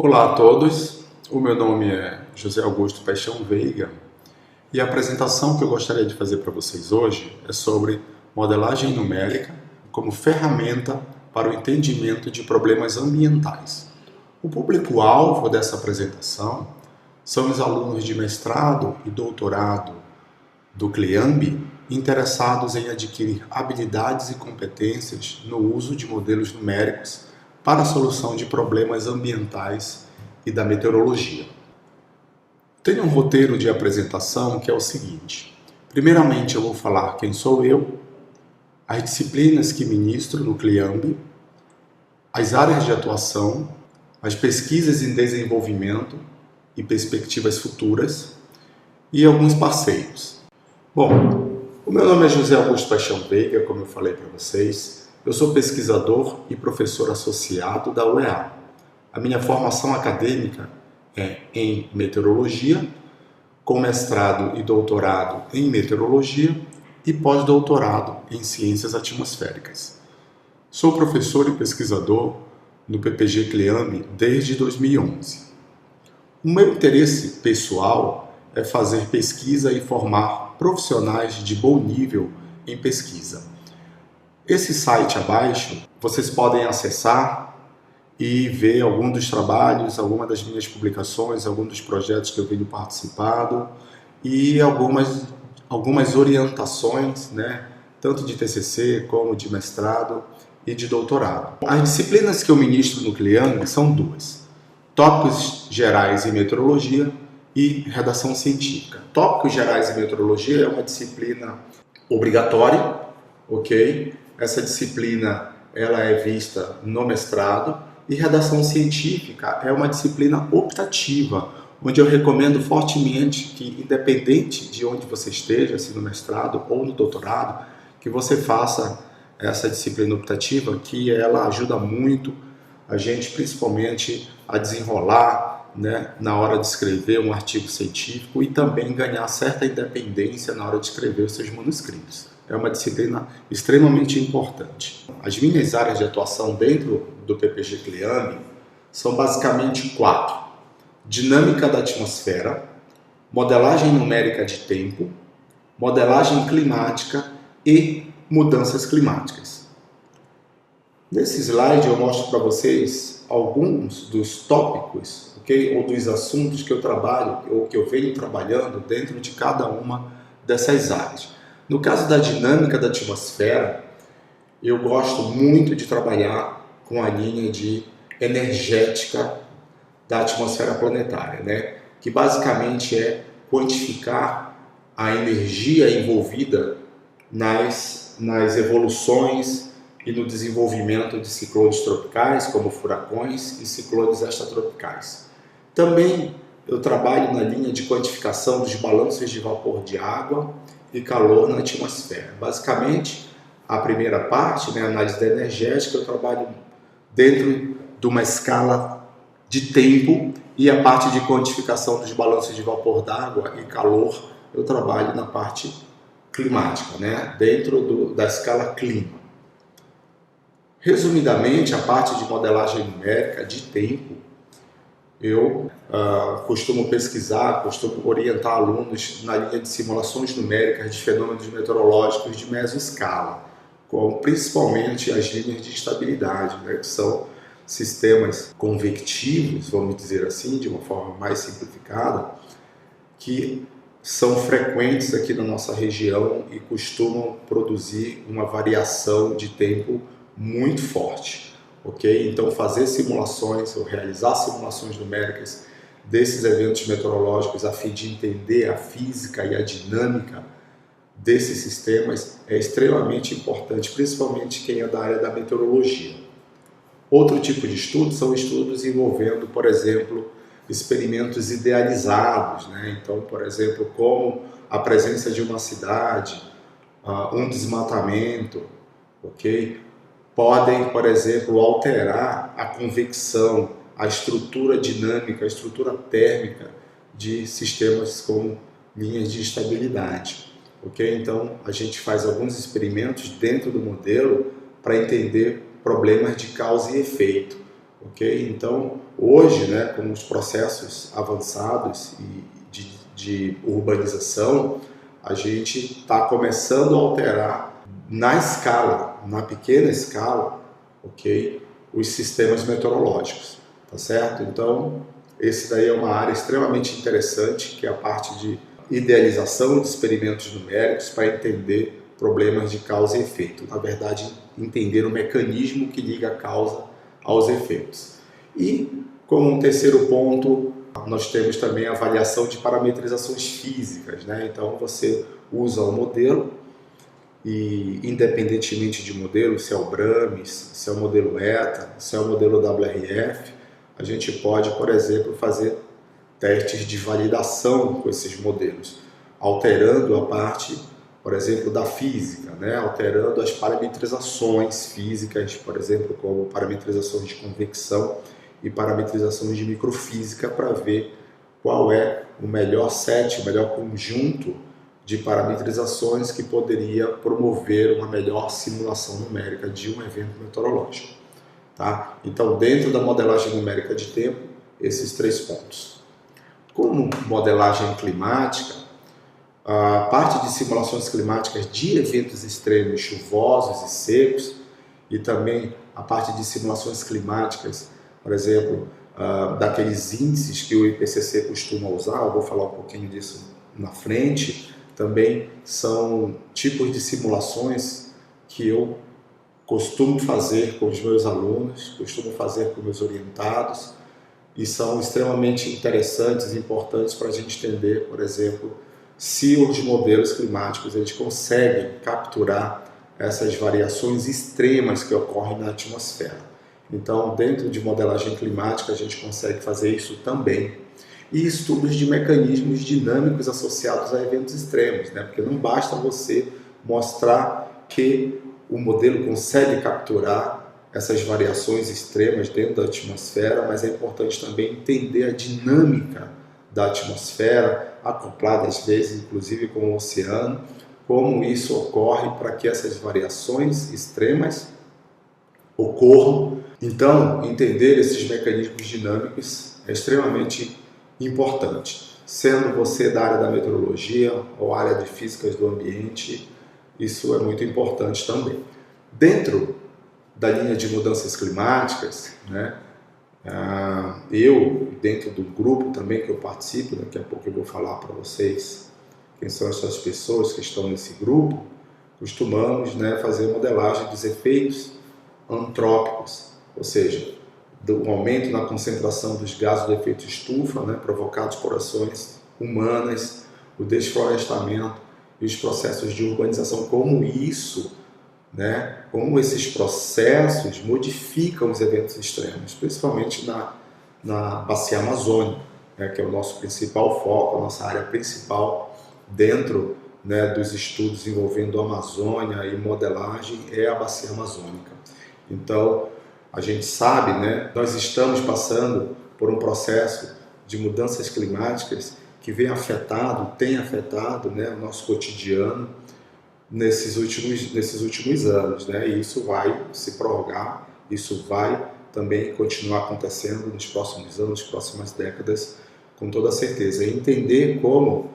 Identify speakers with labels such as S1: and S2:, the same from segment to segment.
S1: Olá a todos, o meu nome é José Augusto Paixão Veiga e a apresentação que eu gostaria de fazer para vocês hoje é sobre modelagem numérica como ferramenta para o entendimento de problemas ambientais. O público-alvo dessa apresentação são os alunos de mestrado e doutorado do CLEAMB interessados em adquirir habilidades e competências no uso de modelos numéricos para a solução de problemas ambientais e da meteorologia. Tenho um roteiro de apresentação que é o seguinte. Primeiramente eu vou falar quem sou eu, as disciplinas que ministro no CLEAMB, as áreas de atuação, as pesquisas em desenvolvimento e perspectivas futuras e alguns parceiros. Bom, o meu nome é José Augusto Paixão Veiga, como eu falei para vocês. Eu sou pesquisador e professor associado da UEA. A minha formação acadêmica é em meteorologia, com mestrado e doutorado em meteorologia e pós-doutorado em ciências atmosféricas. Sou professor e pesquisador no PPG CLEAMB desde 2011. O meu interesse pessoal é fazer pesquisa e formar profissionais de bom nível em pesquisa. Esse site abaixo, vocês podem acessar e ver algum dos trabalhos, alguma das minhas publicações, algum dos projetos que eu venho participado e algumas orientações, tanto de TCC como de mestrado e de doutorado. As disciplinas que eu ministro no CLEAMB são duas: tópicos gerais em meteorologia e redação científica. Tópicos gerais em meteorologia é uma disciplina obrigatória, ok? Essa disciplina ela é vista no mestrado e redação científica é uma disciplina optativa, onde eu recomendo fortemente que, independente de onde você esteja, se no mestrado ou no doutorado, que você faça essa disciplina optativa, que ela ajuda muito a gente, principalmente, a desenrolar, na hora de escrever um artigo científico e também ganhar certa independência na hora de escrever os seus manuscritos. É uma disciplina extremamente importante. As minhas áreas de atuação dentro do PPG CLEAMB são basicamente 4. Dinâmica da atmosfera, modelagem numérica de tempo, modelagem climática e mudanças climáticas. Nesse slide eu mostro para vocês alguns dos tópicos, ou dos assuntos que eu trabalho ou que eu venho trabalhando dentro de cada uma dessas áreas. No caso da dinâmica da atmosfera, eu gosto muito de trabalhar com a linha de energética da atmosfera planetária, que basicamente é quantificar a energia envolvida nas evoluções e no desenvolvimento de ciclones tropicais, como furacões e ciclones extratropicais. Também eu trabalho na linha de quantificação dos balanços de vapor de água e calor na atmosfera. Basicamente, a primeira parte, a análise da energética, eu trabalho dentro de uma escala de tempo, e a parte de quantificação dos balanços de vapor d'água e calor, eu trabalho na parte climática, dentro da escala clima. Resumidamente, a parte de modelagem numérica de tempo, eu costumo pesquisar, costumo orientar alunos na linha de simulações numéricas de fenômenos meteorológicos de mesoscala, como principalmente as linhas de estabilidade, que são sistemas convectivos, vamos dizer assim, de uma forma mais simplificada, que são frequentes aqui na nossa região e costumam produzir uma variação de tempo muito forte. Então, fazer simulações ou realizar simulações numéricas desses eventos meteorológicos a fim de entender a física e a dinâmica desses sistemas é extremamente importante, principalmente quem é da área da meteorologia. Outro tipo de estudo são estudos envolvendo, por exemplo, experimentos idealizados, Então, por exemplo, como a presença de uma cidade, um desmatamento, podem, por exemplo, alterar a convecção, a estrutura dinâmica, a estrutura térmica de sistemas como linhas de estabilidade. Então, a gente faz alguns experimentos dentro do modelo para entender problemas de causa e efeito. ok? Então, hoje, né, com os processos avançados de urbanização, a gente está começando a alterar na escala, na pequena escala, ok? Os sistemas meteorológicos, tá certo? Então, esse daí é uma área extremamente interessante, que é a parte de idealização de experimentos numéricos para entender problemas de causa e efeito. Na verdade, entender o mecanismo que liga a causa aos efeitos. E, como um terceiro ponto, nós temos também a avaliação de parametrizações físicas, né? Então, você usa o modelo e, independentemente de modelo, se é o BRAMES, se é o modelo ETA, se é o modelo WRF, a gente pode, por exemplo, fazer testes de validação com esses modelos, alterando a parte, por exemplo, da física, né? Alterando as parametrizações físicas, por exemplo, como parametrizações de convecção e parametrizações de microfísica, para ver qual é o melhor set, o melhor conjunto de parametrizações que poderia promover uma melhor simulação numérica de um evento meteorológico. Tá? Então, dentro da modelagem numérica de tempo, esses 3 pontos. Como modelagem climática, a parte de simulações climáticas de eventos extremos chuvosos e secos, e também a parte de simulações climáticas, por exemplo, daqueles índices que o IPCC costuma usar, eu vou falar um pouquinho disso na frente, também são tipos de simulações que eu costumo fazer com os meus alunos, costumo fazer com meus orientados, e são extremamente interessantes e importantes para a gente entender, por exemplo, se os modelos climáticos eles conseguem capturar essas variações extremas que ocorrem na atmosfera. Então, dentro de modelagem climática, a gente consegue fazer isso também. E estudos de mecanismos dinâmicos associados a eventos extremos, né? Porque não basta você mostrar que o modelo consegue capturar essas variações extremas dentro da atmosfera, mas é importante também entender a dinâmica da atmosfera, acoplada às vezes inclusive com o oceano, como isso ocorre para que essas variações extremas ocorram. Então, entender esses mecanismos dinâmicos é extremamente importante. Sendo você da área da meteorologia ou área de físicas do ambiente, isso é muito importante também. Dentro da linha de mudanças climáticas, né, eu, dentro do grupo também que eu participo, daqui a pouco eu vou falar para vocês quem são essas pessoas que estão nesse grupo, costumamos, né, fazer modelagem dos efeitos antrópicos, ou seja, do aumento na concentração dos gases do efeito estufa, né, provocados por ações humanas, o desflorestamento e os processos de urbanização, como isso, né, como esses processos modificam os eventos extremos, principalmente na bacia amazônica, né, que é o nosso principal foco, a nossa área principal dentro, né, dos estudos envolvendo a Amazônia e modelagem é a bacia amazônica. Então, a gente sabe, né, nós estamos passando por um processo de mudanças climáticas que tem afetado, né, o nosso cotidiano nesses últimos anos, né, e isso vai se prorrogar, isso vai também continuar acontecendo nos próximos anos, nas próximas décadas, com toda certeza. E entender como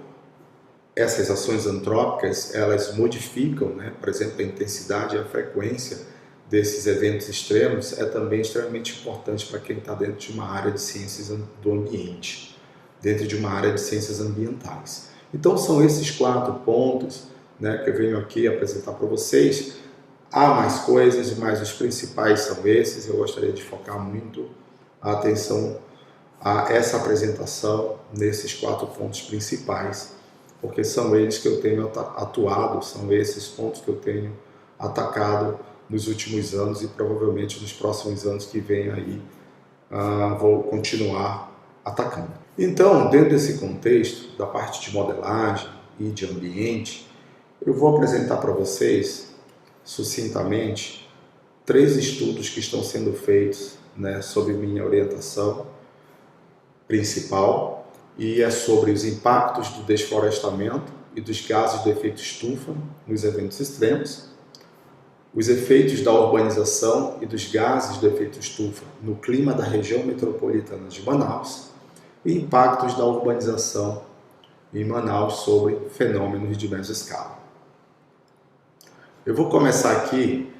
S1: essas ações antrópicas, elas modificam, né, por exemplo, a intensidade e a frequência desses eventos extremos é também extremamente importante para quem está dentro de uma área de ciências do ambiente, dentro de uma área de ciências ambientais. Então são esses 4 pontos, né, que eu venho aqui apresentar para vocês. Há mais coisas, mas os principais são esses. Eu gostaria de focar muito a atenção a essa apresentação nesses 4 pontos principais, porque são eles que eu tenho atuado, são esses pontos que eu tenho atacado nos últimos anos e provavelmente nos próximos anos que vêm aí vou continuar atacando. Então, dentro desse contexto da parte de modelagem e de ambiente, eu vou apresentar para vocês, sucintamente, 3 estudos que estão sendo feitos, né, sob minha orientação principal, e é sobre os impactos do desflorestamento e dos gases do efeito estufa nos eventos extremos.
S2: os efeitos da urbanização e dos gases do efeito estufa no clima da região metropolitana de Manaus e impactos da urbanização em Manaus sobre fenômenos de mesoscala. Eu vou começar aqui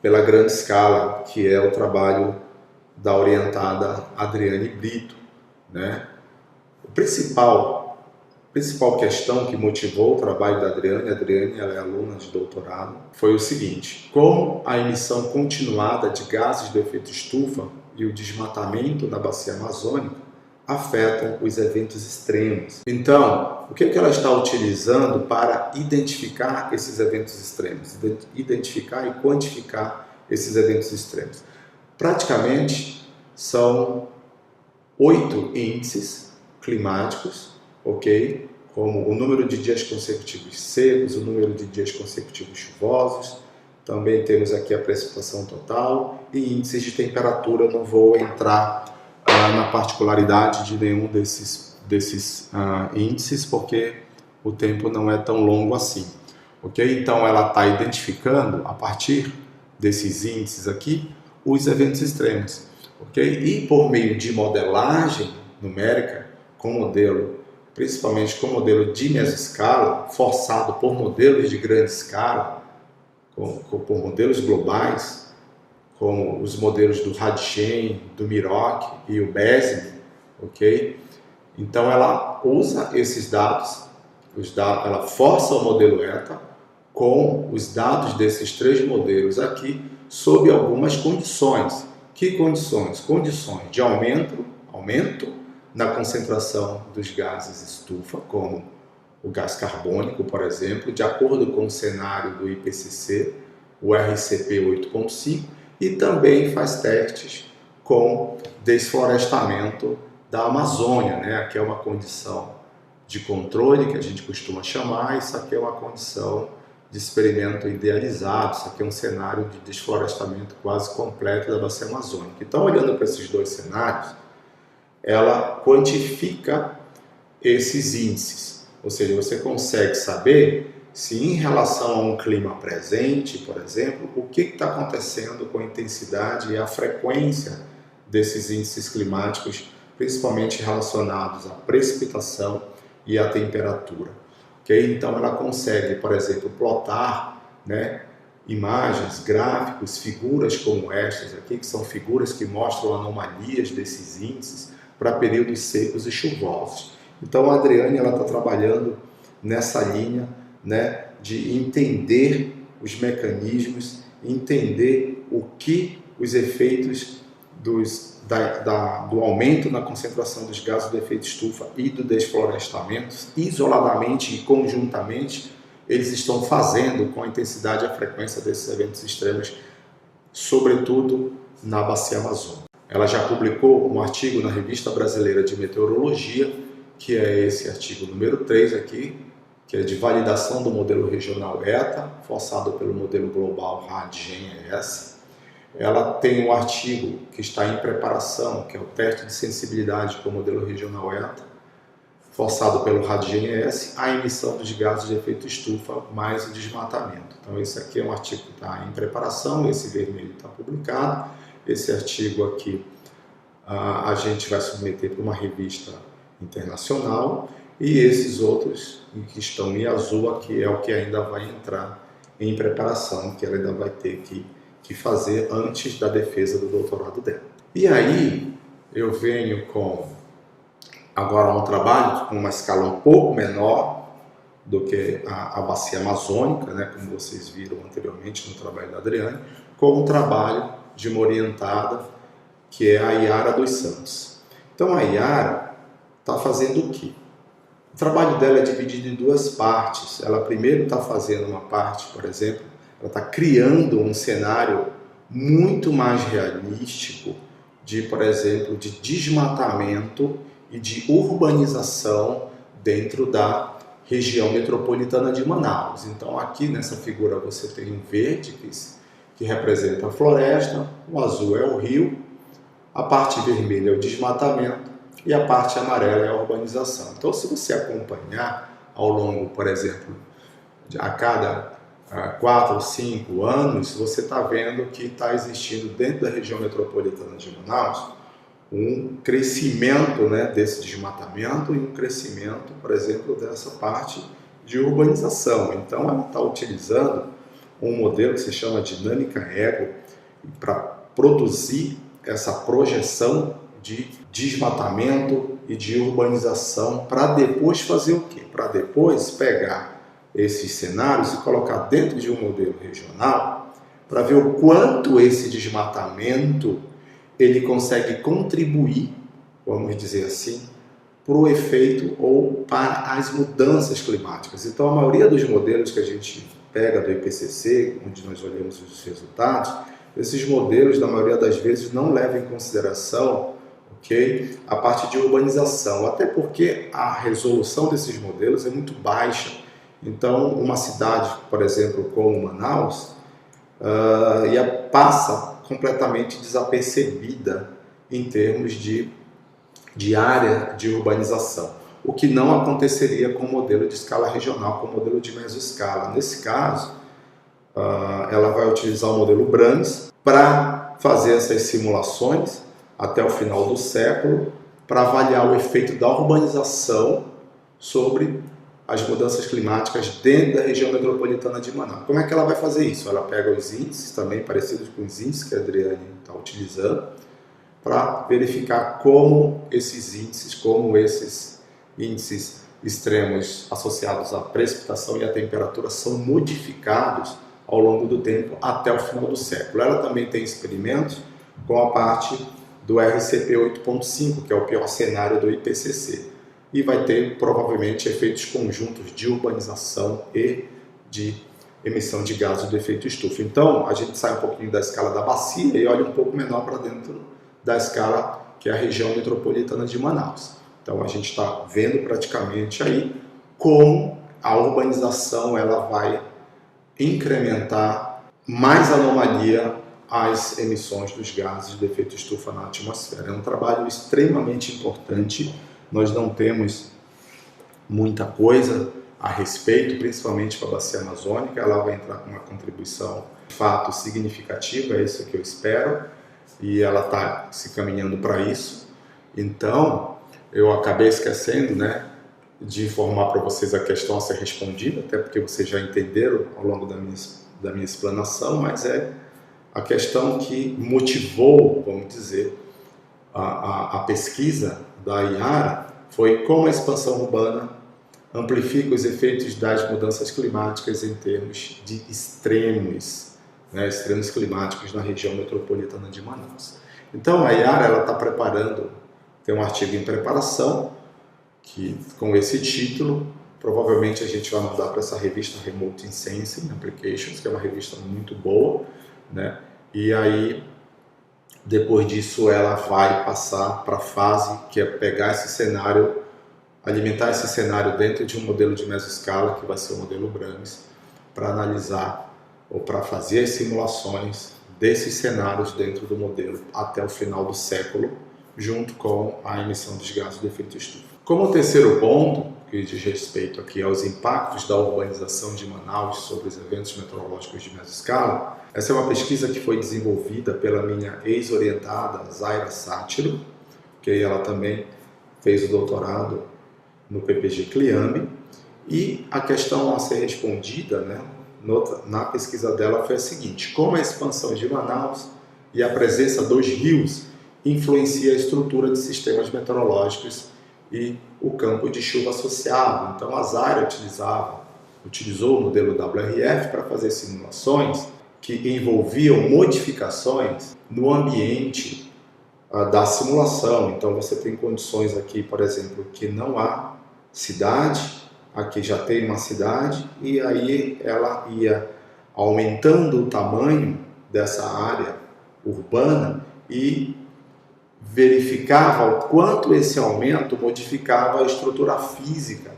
S2: pela grande escala, que é o trabalho da orientada Adriane Brito, né? A principal questão que motivou o trabalho da Adriane, ela é aluna de doutorado, foi o seguinte: como a emissão continuada de gases do efeito estufa e o desmatamento na bacia amazônica afetam os eventos extremos. Então, o que ela está utilizando para identificar esses eventos extremos? Identificar e quantificar esses eventos extremos. Praticamente são 8 índices climáticos, ok? Como o número de dias consecutivos secos, o número de dias consecutivos chuvosos, também temos aqui a precipitação total e índices de temperatura. Eu não vou entrar na particularidade de nenhum desses índices, porque o tempo não é tão longo assim, ok? Então ela está identificando, a partir desses índices aqui, os eventos extremos, ok? E por meio de modelagem numérica, principalmente com modelo de mesoscala, forçado por modelos de grande escala, por modelos globais, como os modelos do Radgen, do Miroc e o BESM, ok? Então ela usa esses dados, ela força o modelo ETA com os dados desses 3 modelos aqui, sob algumas condições. Que condições? Condições de aumento na concentração dos gases estufa, como o gás carbônico, por exemplo, de acordo com o cenário do IPCC, o RCP 8.5, e também faz testes com desflorestamento da Amazônia, né? Aqui é uma condição de controle que a gente costuma chamar, isso aqui é uma condição de experimento idealizado, isso aqui é um cenário de desflorestamento quase completo da bacia amazônica. Então, olhando para esses 2 cenários, ela quantifica esses índices, ou seja, você consegue saber se em relação a um clima presente, por exemplo, o que está acontecendo com a intensidade e a frequência desses índices climáticos, principalmente relacionados à precipitação e à temperatura. Okay? Então ela consegue, por exemplo, plotar, né, imagens, gráficos, figuras como estas aqui, que são figuras que mostram anomalias desses índices para períodos secos e chuvosos. Então a Adriane está trabalhando nessa linha, né, de entender os mecanismos, entender o que os efeitos do aumento na concentração dos gases do efeito estufa e do desflorestamento, isoladamente e conjuntamente, eles estão fazendo com a intensidade e a frequência desses eventos extremos, sobretudo na bacia amazônica. Ela já publicou um artigo na Revista Brasileira de Meteorologia, que é esse artigo número 3 aqui, que é de validação do modelo regional ETA, forçado pelo modelo global RAD-GEM-ES. Ela tem um artigo que está em preparação, que é o teste de sensibilidade para o modelo regional ETA, forçado pelo RAD-GEM-ES, a emissão dos gases de efeito estufa mais o desmatamento. Então esse aqui é um artigo que está em preparação, esse vermelho está publicado, esse artigo aqui a gente vai submeter para uma revista internacional, e esses outros que estão em azul aqui é o que ainda vai entrar em preparação, que ela ainda vai ter que fazer antes da defesa do doutorado dela. E aí eu venho com agora um trabalho com uma escala um pouco menor do que a bacia amazônica, né, como vocês viram anteriormente no trabalho da Adriane, com um trabalho de uma orientada que é a Yara dos Santos. Então a Yara está fazendo o quê? O trabalho dela é dividido em 2 partes. Ela primeiro está fazendo uma parte, por exemplo, ela está criando um cenário muito mais realístico de, por exemplo, de desmatamento e de urbanização dentro da região metropolitana de Manaus. Então aqui nessa figura você tem um verde que representa a floresta, o azul é o rio, a parte vermelha é o desmatamento e a parte amarela é a urbanização. Então se você acompanhar ao longo, por exemplo, a cada 4 ou 5 anos, você está vendo que está existindo dentro da região metropolitana de Manaus um crescimento, né, desse desmatamento e um crescimento, por exemplo, dessa parte de urbanização. Então, ela está utilizando um modelo que se chama dinâmica ego para produzir essa projeção de desmatamento e de urbanização, para depois fazer o quê? Para depois pegar esses cenários e colocar dentro de um modelo regional para ver o quanto esse desmatamento ele consegue contribuir, vamos dizer assim, para o efeito ou para as mudanças climáticas. Então, a maioria dos modelos que a gente pega do IPCC, onde nós olhamos os resultados, esses modelos, na maioria das vezes, não levam em consideração, ok, a parte de urbanização, até porque a resolução desses modelos é muito baixa. Então, uma cidade, por exemplo, como Manaus, passa completamente desapercebida em termos de área de urbanização, o que não aconteceria com o modelo de escala regional, com o modelo de mesoscala. Nesse caso, ela vai utilizar o modelo Brams para fazer essas simulações até o final do século, para avaliar o efeito da urbanização sobre as mudanças climáticas dentro da região metropolitana de Manaus. Como é que ela vai fazer isso? Ela pega os índices, também parecidos com os índices que a Adriane está utilizando, para verificar como esses índices extremos associados à precipitação e à temperatura são modificados ao longo do tempo até o final do século. Ela também tem experimentos com a parte do RCP 8.5, que é o pior cenário do IPCC, e vai ter provavelmente efeitos conjuntos de urbanização e de emissão de gases do efeito estufa. Então, a gente sai um pouquinho da escala da bacia e olha um pouco menor para dentro da escala que é a região metropolitana de Manaus. Então, a gente está vendo praticamente aí como a urbanização ela vai incrementar mais anomalia às emissões dos gases de efeito estufa na atmosfera. É um trabalho extremamente importante. Nós não temos muita coisa a respeito, principalmente para a bacia amazônica. Ela vai entrar com uma contribuição de fato significativa, é isso que eu espero, e ela está se caminhando para isso. Então, eu acabei esquecendo, né, de informar para vocês a questão a ser respondida, até porque vocês já entenderam ao longo da minha explanação, mas é a questão que motivou, vamos dizer, a pesquisa da IARA foi como a expansão urbana amplifica os efeitos das mudanças climáticas em termos de extremos, né, extremos climáticos na região metropolitana de Manaus. Então a IARA está preparando, tem um artigo em preparação, que com esse título, provavelmente a gente vai mandar para essa revista Remote Sensing Applications, que é uma revista muito boa, né? E aí, depois disso, ela vai passar para a fase que é pegar esse cenário, alimentar esse cenário dentro de um modelo de mesoscala, que vai ser o modelo Brams, para analisar ou para fazer as simulações desses cenários dentro do modelo até o final do século, junto com a emissão dos gases de efeito estufa. Como terceiro ponto, que diz respeito aqui aos impactos da urbanização de Manaus sobre os eventos meteorológicos de mesoscala, essa é uma pesquisa que foi desenvolvida pela minha ex-orientada Zaira Sátiro, que ela também fez o doutorado no PPG CLIAMB, e a questão a ser respondida, né, na pesquisa dela foi a seguinte: como a expansão de Manaus e a presença dos rios influencia a estrutura de sistemas meteorológicos e o campo de chuva associado. Então a Zaira utilizou o modelo WRF para fazer simulações que envolviam modificações no ambiente da simulação. Então você tem condições aqui, por exemplo, que não há cidade, aqui já tem uma cidade, e aí ela ia aumentando o tamanho dessa área urbana e verificava o quanto esse aumento modificava a estrutura física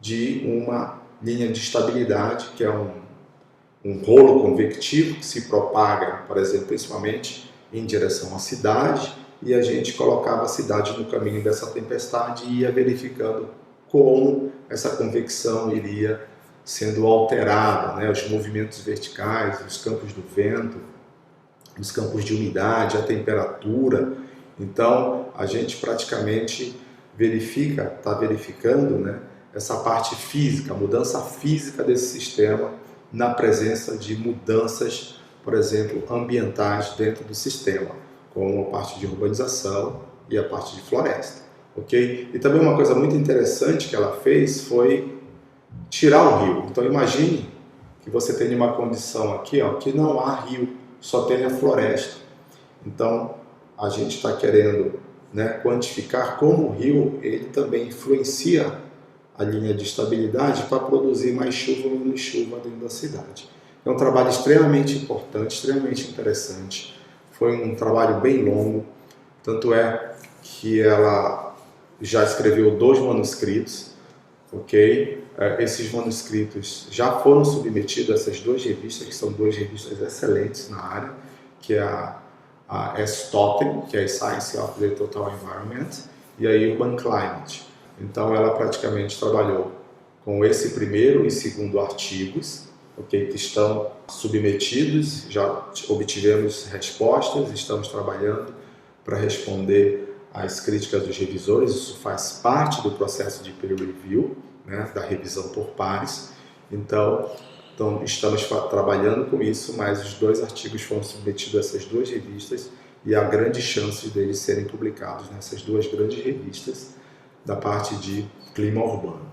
S2: de uma linha de estabilidade, que é um rolo convectivo que se propaga, por exemplo, principalmente em direção à cidade, e a gente colocava a cidade no caminho dessa tempestade e ia verificando como essa convecção iria sendo alterada, né? Os movimentos verticais, os campos do vento, os campos de umidade, a temperatura. Então, a gente praticamente está verificando, né, essa parte física, a mudança física desse sistema na presença de mudanças, por exemplo, ambientais dentro do sistema, como a parte de urbanização e a parte de floresta, ok? E também uma coisa muito interessante que ela fez foi tirar o rio. Então imagine que você tem uma condição aqui, ó, que não há rio, só tem a floresta. Então a gente está querendo, né, quantificar como o rio ele também influencia a linha de estabilidade para produzir mais chuva ou menos chuva dentro da cidade. É um trabalho extremamente importante, extremamente interessante. Foi um trabalho bem longo, tanto é que ela já escreveu 2 manuscritos, ok? Esses manuscritos já foram submetidos a essas 2 revistas, que são 2 revistas excelentes na área, que é a STOTEM, que é a Science of the Total Environment, e a Urban Climate. Então ela praticamente trabalhou com esse primeiro e segundo artigos, okay, que estão submetidos, já obtivemos respostas, estamos trabalhando para responder às críticas dos revisores. Isso faz parte do processo de peer review, né, da revisão por pares. Então estamos trabalhando com isso, mas os 2 artigos foram submetidos a essas 2 revistas e há grandes chances deles serem publicados nessas 2 grandes revistas da parte de clima urbano.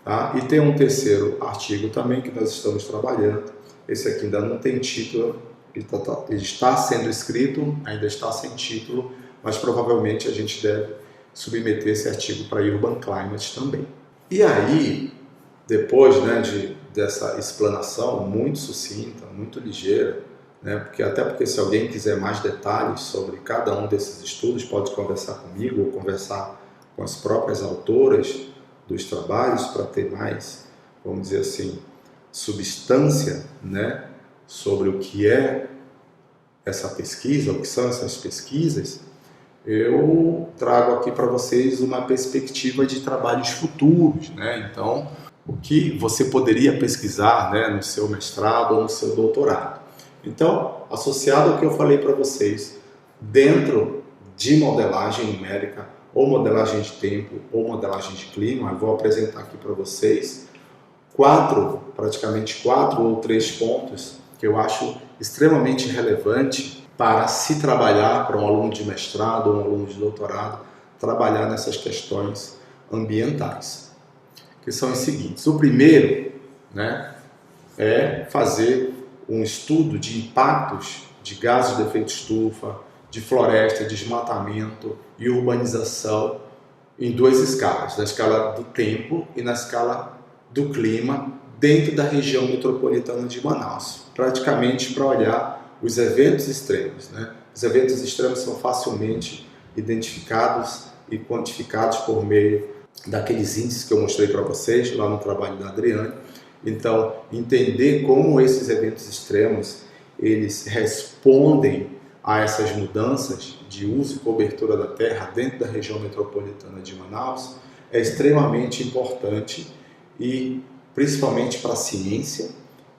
S2: Tá? E tem um terceiro artigo também que nós estamos trabalhando. Esse aqui ainda não tem título, ele está sendo escrito, ainda está sem título, mas provavelmente a gente deve submeter esse artigo para Urban Climate também. E aí, depois, né, dessa explanação muito sucinta, muito ligeira, né, porque se alguém quiser mais detalhes sobre cada um desses estudos, pode conversar comigo ou conversar com as próprias autoras dos trabalhos para ter mais, vamos dizer assim, substância, né, sobre o que é essa pesquisa, o que são essas pesquisas. Eu trago aqui para vocês uma perspectiva de trabalhos futuros, né? Então, o que você poderia pesquisar, né, no seu mestrado ou no seu doutorado. Então, associado ao que eu falei para vocês, dentro de modelagem numérica, ou modelagem de tempo, ou modelagem de clima, eu vou apresentar aqui para vocês praticamente 4 ou 3 pontos que eu acho extremamente relevante para se trabalhar, para um aluno de mestrado ou um aluno de doutorado, trabalhar nessas questões ambientais, que são os seguintes. O primeiro, né, é fazer um estudo de impactos de gases de efeito estufa, de floresta, desmatamento e urbanização em 2 escalas, na escala do tempo e na escala do clima dentro da região metropolitana de Manaus, praticamente para olhar os eventos extremos, né? Os eventos extremos são facilmente identificados e quantificados por meio daqueles índices que eu mostrei para vocês lá no trabalho da Adriane. Então, entender como esses eventos extremos eles respondem a essas mudanças de uso e cobertura da terra dentro da região metropolitana de Manaus é extremamente importante e principalmente para a ciência,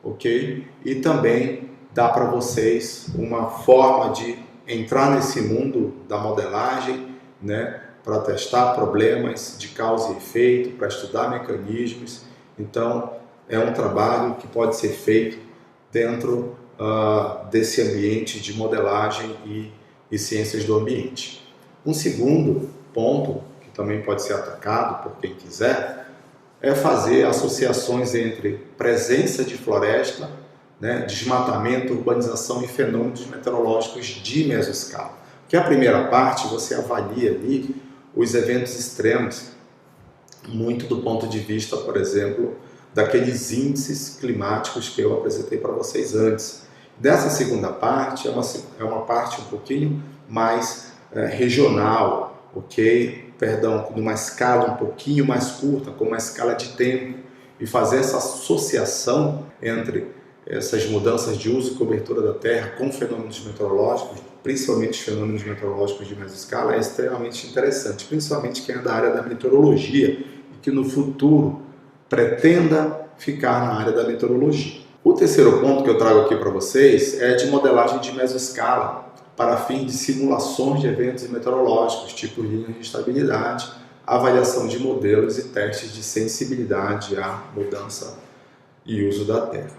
S2: ok? E também dá para vocês uma forma de entrar nesse mundo da modelagem, né, para testar problemas de causa e efeito, para estudar mecanismos. Então, é um trabalho que pode ser feito dentro desse ambiente de modelagem e ciências do ambiente. Um segundo ponto, que também pode ser atacado por quem quiser, é fazer associações entre presença de floresta, né, desmatamento, urbanização e fenômenos meteorológicos de mesoscala. Que a primeira parte você avalia ali os eventos extremos, muito do ponto de vista, por exemplo, daqueles índices climáticos que eu apresentei para vocês antes. Dessa segunda parte, é uma parte um pouquinho mais regional, ok? Perdão, numa escala um pouquinho mais curta, com uma escala de tempo, e fazer essa associação entre essas mudanças de uso e cobertura da Terra com fenômenos meteorológicos, principalmente fenômenos meteorológicos de mesoscala, é extremamente interessante, principalmente quem é da área da meteorologia e que no futuro pretenda ficar na área da meteorologia. O terceiro ponto que eu trago aqui para vocês é de modelagem de mesoscala para fins de simulações de eventos meteorológicos, tipo linhas de estabilidade, avaliação de modelos e testes de sensibilidade à mudança e uso da Terra.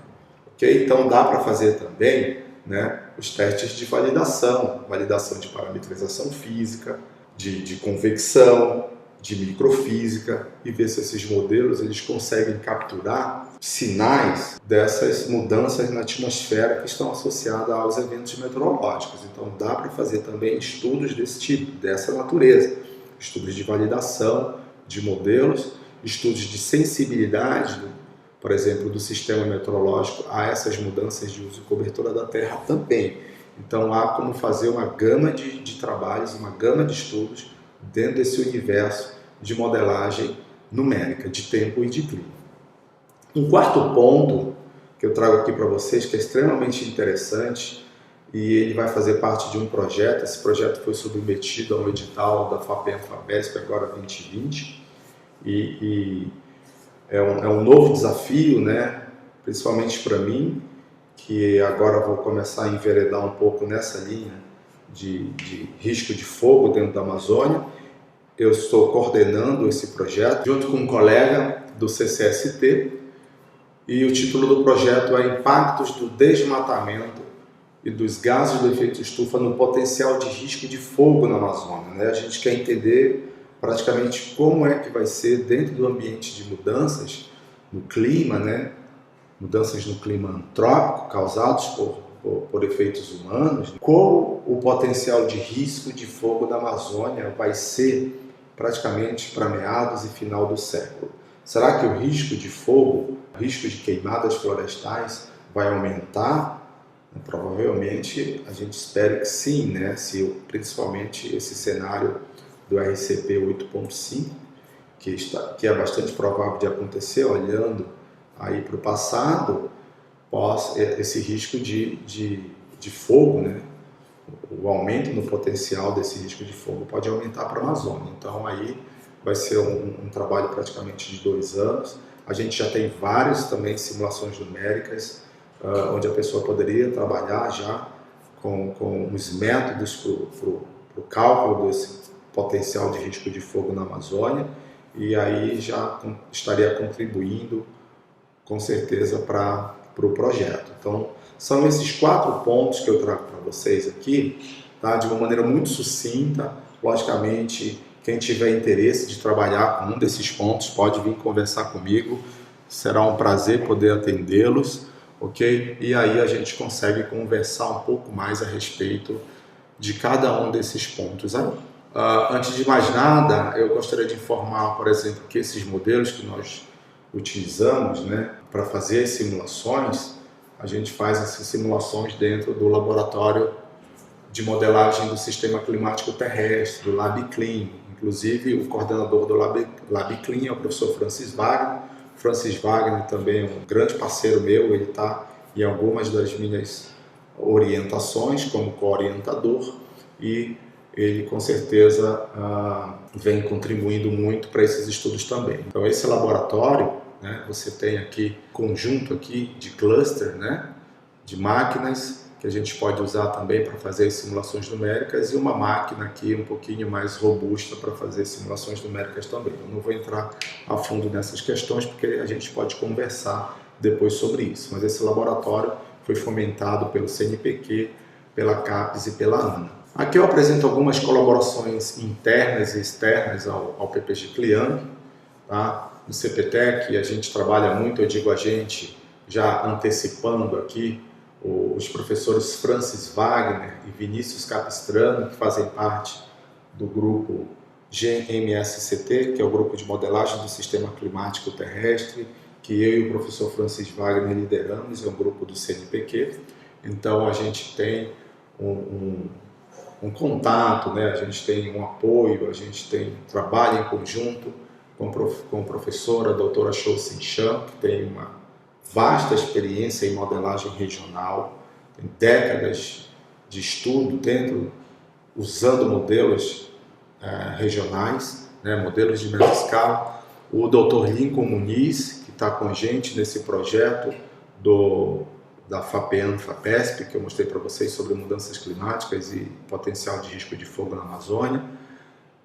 S2: Okay? Então dá para fazer também, né, os testes de validação de parametrização física, de convecção, de microfísica, e ver se esses modelos eles conseguem capturar sinais dessas mudanças na atmosfera que estão associadas aos eventos meteorológicos. Então dá para fazer também estudos desse tipo, dessa natureza, estudos de validação de modelos, estudos de sensibilidade, por exemplo, do sistema meteorológico a essas mudanças de uso e cobertura da Terra também. Então há como fazer uma gama de trabalhos, uma gama de estudos dentro desse universo de modelagem numérica, de tempo e de clima. Um quarto ponto que eu trago aqui para vocês, que é extremamente interessante, e ele vai fazer parte de um projeto. Esse projeto foi submetido ao edital da FAPEM-FAPESP agora 2020, e é um novo desafio, né? Principalmente para mim, que agora vou começar a enveredar um pouco nessa linha de risco de fogo dentro da Amazônia. Eu estou coordenando esse projeto junto com um colega do CCST, e o título do projeto é Impactos do Desmatamento e dos Gases do Efeito Estufa no Potencial de Risco de Fogo na Amazônia. Né? A gente quer entender praticamente como é que vai ser dentro do ambiente de mudanças no clima, né? Mudanças no clima antrópico causados por efeitos humanos, qual o potencial de risco de fogo da Amazônia vai ser praticamente para meados e final do século. Será que o risco de fogo, o risco de queimadas florestais vai aumentar? Provavelmente a gente espera que sim, né? Principalmente esse cenário do RCP 8.5, que é bastante provável de acontecer, olhando aí para o passado, esse risco de fogo, né? O aumento no potencial desse risco de fogo pode aumentar para a Amazônia. Então aí vai ser um trabalho praticamente de 2 anos. A gente já tem várias também simulações numéricas, onde a pessoa poderia trabalhar já com os métodos para o cálculo desse potencial de risco de fogo na Amazônia, e aí já estaria contribuindo com certeza para o projeto. Então são esses 4 pontos que eu trago para vocês aqui, tá? De uma maneira muito sucinta. Logicamente, quem tiver interesse de trabalhar com um desses pontos pode vir conversar comigo, será um prazer poder atendê-los, ok? E aí a gente consegue conversar um pouco mais a respeito de cada um desses pontos aí. Antes de mais nada, eu gostaria de informar, por exemplo, que esses modelos que nós utilizamos, né, para fazer as simulações, a gente faz essas simulações dentro do laboratório de modelagem do sistema climático terrestre, do LabClim. Inclusive, o coordenador do LabClim é o professor Francis Wagner. Francis Wagner também é um grande parceiro meu, ele está em algumas das minhas orientações como co-orientador, e ele com certeza vem contribuindo muito para esses estudos também. Então esse laboratório, né, você tem aqui conjunto aqui de cluster, né, de máquinas que a gente pode usar também para fazer simulações numéricas, e uma máquina aqui um pouquinho mais robusta para fazer simulações numéricas também. Eu não vou entrar a fundo nessas questões porque a gente pode conversar depois sobre isso, mas esse laboratório foi fomentado pelo CNPq, pela CAPES e pela ANA. Aqui eu apresento algumas colaborações internas e externas ao PPG Cliang, tá? No CPTEC a gente trabalha muito, eu digo a gente, já antecipando aqui, os professores Francis Wagner e Vinícius Capistrano, que fazem parte do grupo GMSCT, que é o grupo de modelagem do sistema climático terrestre, que eu e o professor Francis Wagner lideramos, é um grupo do CNPq. Então a gente tem um contato, né? A gente tem um apoio, a gente tem trabalho em conjunto com a professora, a doutora Shou Sin Chan, que tem uma vasta experiência em modelagem regional, tem décadas de estudo usando modelos regionais, né? Modelos de mesoscala. o Dr. Lincoln Muniz, que está com a gente nesse projeto da FAPEAM-FAPESP, que eu mostrei para vocês sobre mudanças climáticas e potencial de risco de fogo na Amazônia.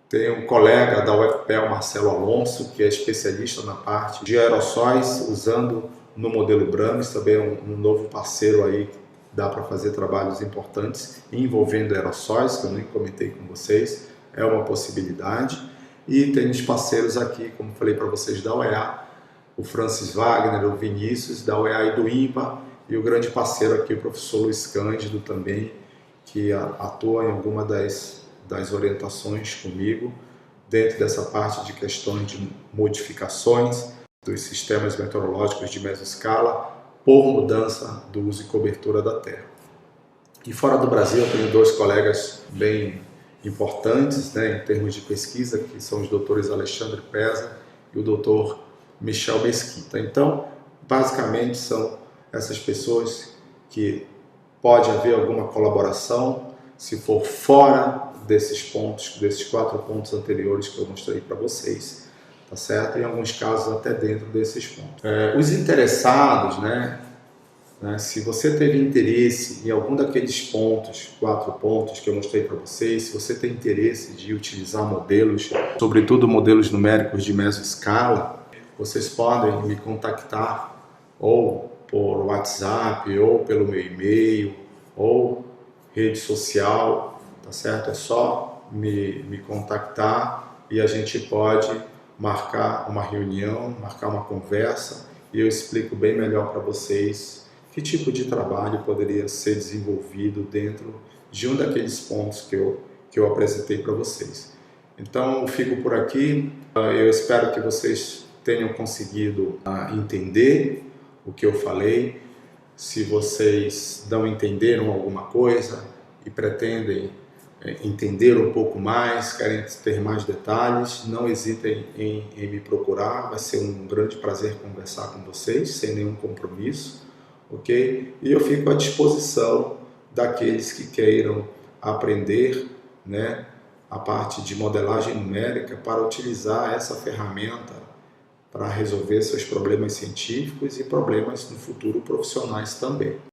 S2: Tem um colega da UFPEL, Marcelo Alonso, que é especialista na parte de aerossóis, usando no modelo Brames, também é um novo parceiro aí, que dá para fazer trabalhos importantes envolvendo aerossóis, que eu nem comentei com vocês, é uma possibilidade. E tem os parceiros aqui, como falei para vocês, da UEA, o Francis Wagner, o Vinícius, da UEA e do INPA, e o grande parceiro aqui, o professor Luiz Cândido também, que atua em alguma das orientações comigo, dentro dessa parte de questões de modificações dos sistemas meteorológicos de mesoscala por mudança do uso e cobertura da Terra. E fora do Brasil, eu tenho dois colegas bem importantes, né, em termos de pesquisa, que são os doutores Alexandre Pesa e o doutor Michel Mesquita. Então, basicamente, são essas pessoas que pode haver alguma colaboração se for fora desses pontos, desses 4 pontos anteriores que eu mostrei para vocês, tá certo? Em alguns casos até dentro desses pontos. Os interessados, né, se você teve interesse em algum daqueles pontos, 4 pontos que eu mostrei para vocês, se você tem interesse de utilizar modelos, sobretudo modelos numéricos de mesoscala, vocês podem me contactar ou por WhatsApp, ou pelo meu e-mail, ou rede social, tá certo? É só me contactar e a gente pode marcar uma reunião, marcar uma conversa e eu explico bem melhor para vocês que tipo de trabalho poderia ser desenvolvido dentro de um daqueles pontos que eu apresentei para vocês. Então, eu fico por aqui. Eu espero que vocês tenham conseguido entender o que eu falei. Se vocês não entenderam alguma coisa e pretendem entender um pouco mais, querem ter mais detalhes, não hesitem em me procurar. Vai ser um grande prazer conversar com vocês, sem nenhum compromisso, ok? E eu fico à disposição daqueles que queiram aprender, né, a parte de modelagem numérica para utilizar essa ferramenta para resolver seus problemas científicos e problemas no futuro profissionais também.